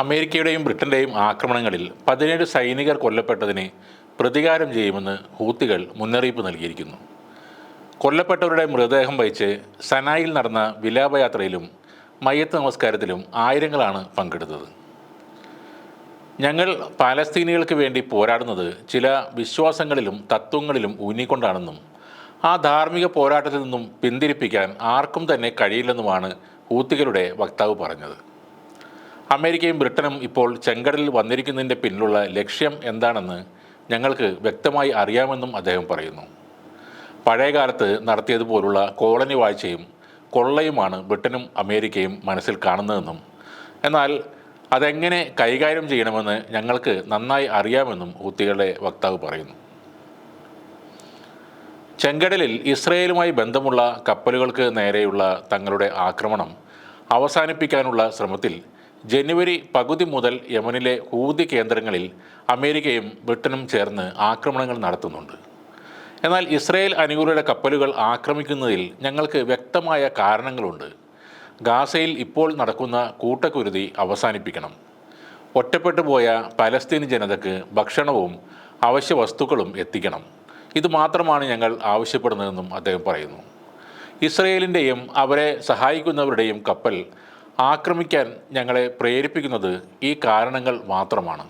അമേരിക്കയുടെയും ബ്രിട്ടൻ്റെയും ആക്രമണങ്ങളിൽ 17 സൈനികർ കൊല്ലപ്പെട്ടതിന് പ്രതികാരം ചെയ്യുമെന്ന് ഹൂത്തികൾ മുന്നറിയിപ്പ് നൽകിയിരിക്കുന്നു. കൊല്ലപ്പെട്ടവരുടെ മൃതദേഹം വഹിച്ച് സനായിൽ നടന്ന വിലാപയാത്രയിലും മയ്യത്ത് നമസ്കാരത്തിലും ആയിരങ്ങളാണ് പങ്കെടുത്തത്. ഞങ്ങൾ പാലസ്തീനികൾക്ക് വേണ്ടി പോരാടുന്നത് ചില വിശ്വാസങ്ങളിലും തത്വങ്ങളിലും ഊന്നിക്കൊണ്ടാണെന്നും ആ ധാർമ്മിക പോരാട്ടത്തിൽ നിന്നും പിന്തിരിപ്പിക്കാൻ ആർക്കും തന്നെ കഴിയില്ലെന്നുമാണ് ഹൂത്തികളുടെ വക്താവ് പറഞ്ഞത്. അമേരിക്കയും ബ്രിട്ടനും ഇപ്പോൾ ചെങ്കടലിൽ വന്നിരിക്കുന്നതിൻ്റെ പിന്നിലുള്ള ലക്ഷ്യം എന്താണെന്ന് ഞങ്ങൾക്ക് വ്യക്തമായി അറിയാമെന്നും അദ്ദേഹം പറയുന്നു. പഴയകാലത്ത് നടത്തിയതുപോലുള്ള കോളനി വാഴ്ചയും കൊള്ളയുമാണ് ബ്രിട്ടനും അമേരിക്കയും മനസ്സിൽ കാണുന്നതെന്നും എന്നാൽ അതെങ്ങനെ കൈകാര്യം ചെയ്യണമെന്ന് ഞങ്ങൾക്ക് നന്നായി അറിയാമെന്നും ഹൂത്തികളുടെ വക്താവ് പറയുന്നു. ചെങ്കടലിൽ ഇസ്രയേലുമായി ബന്ധമുള്ള കപ്പലുകൾക്ക് നേരെയുള്ള തങ്ങളുടെ ആക്രമണം അവസാനിപ്പിക്കാനുള്ള ശ്രമത്തിൽ ജനുവരി പകുതി മുതൽ യമനിലെ ഹൂതി കേന്ദ്രങ്ങളിൽ അമേരിക്കയും ബ്രിട്ടനും ചേർന്ന് ആക്രമണങ്ങൾ നടത്തുന്നുണ്ട്. എന്നാൽ ഇസ്രയേൽ അനുകൂലിയുടെ കപ്പലുകൾ ആക്രമിക്കുന്നതിൽ ഞങ്ങൾക്ക് വ്യക്തമായ കാരണങ്ങളുണ്ട്. ഗാസയിൽ ഇപ്പോൾ നടക്കുന്ന കൂട്ടക്കുരുതി അവസാനിപ്പിക്കണം. ഒറ്റപ്പെട്ടു പോയ പലസ്തീൻ ജനതയ്ക്ക് ഭക്ഷണവും അവശ്യ വസ്തുക്കളും എത്തിക്കണം. ഇതുമാത്രമാണ് ഞങ്ങൾ ആവശ്യപ്പെടുന്നതെന്നും അദ്ദേഹം പറയുന്നു. ഇസ്രയേലിൻ്റെയും അവരെ സഹായിക്കുന്നവരുടെയും കപ്പൽ ആക്രമിക്കാൻ ഞങ്ങളെ പ്രേരിപ്പിക്കുന്നത് ഈ കാരണങ്ങൾ മാത്രമാണ്.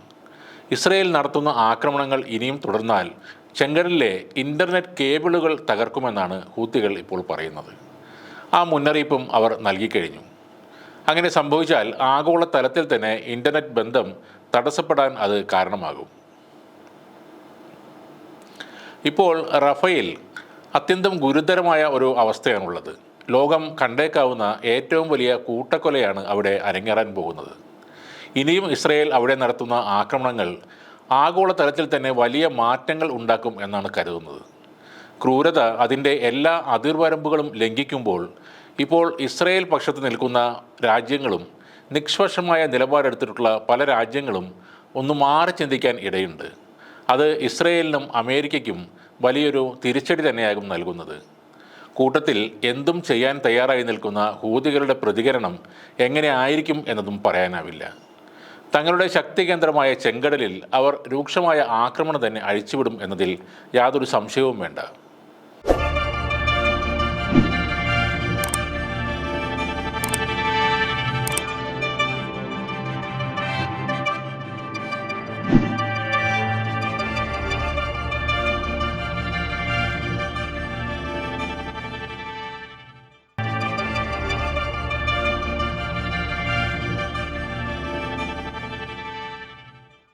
ഇസ്രയേൽ നടത്തുന്ന ആക്രമണങ്ങൾ ഇനിയും തുടർന്നാൽ ചെങ്കടലിലെ ഇൻ്റർനെറ്റ് കേബിളുകൾ തകർക്കുമെന്നാണ് ഹൂത്തികൾ ഇപ്പോൾ പറയുന്നത്. ആ മുന്നറിയിപ്പും അവർ നൽകിക്കഴിഞ്ഞു. അങ്ങനെ സംഭവിച്ചാൽ ആഗോള തലത്തിൽ തന്നെ ഇൻ്റർനെറ്റ് ബന്ധം തടസ്സപ്പെടാൻ അത് കാരണമാകും. ഇപ്പോൾ റഫേൽ അത്യന്തം ഗുരുതരമായ ഒരു അവസ്ഥയാണുള്ളത്. ലോകം കണ്ടേക്കാവുന്ന ഏറ്റവും വലിയ കൂട്ടക്കൊലയാണ് അവിടെ അരങ്ങേറാൻ പോകുന്നത്. ഇനിയും ഇസ്രയേൽ അവിടെ നടത്തുന്ന ആക്രമണങ്ങൾ ആഗോള തലത്തിൽ തന്നെ വലിയ മാറ്റങ്ങൾ ഉണ്ടാക്കും എന്നാണ് കരുതുന്നത്. ക്രൂരത അതിൻ്റെ എല്ലാ അതിർവരമ്പുകളും ലംഘിക്കുമ്പോൾ ഇപ്പോൾ ഇസ്രയേൽ പക്ഷത്ത് നിൽക്കുന്ന രാജ്യങ്ങളും നിഷ്പക്ഷമായ നിലപാടെടുത്തിട്ടുള്ള പല രാജ്യങ്ങളും ഒന്ന് മാറി ചിന്തിക്കാൻ ഇടയുണ്ട്. അത് ഇസ്രയേലിനും അമേരിക്കയ്ക്കും വലിയൊരു തിരിച്ചടി തന്നെയാകും നൽകുന്നത്. കൂട്ടത്തിൽ എന്തും ചെയ്യാൻ തയ്യാറായി നിൽക്കുന്ന ഹൂതികളുടെ പ്രതികരണം എങ്ങനെ ആയിരിക്കും എന്നതും പറയാനാവില്ല. തങ്ങളുടെ ശക്തി കേന്ദ്രമായ ചെങ്കടലിൽ അവർ രൂക്ഷമായ ആക്രമണം തന്നെ അഴിച്ചുവിടും എന്നതിൽ യാതൊരു സംശയവും വേണ്ട.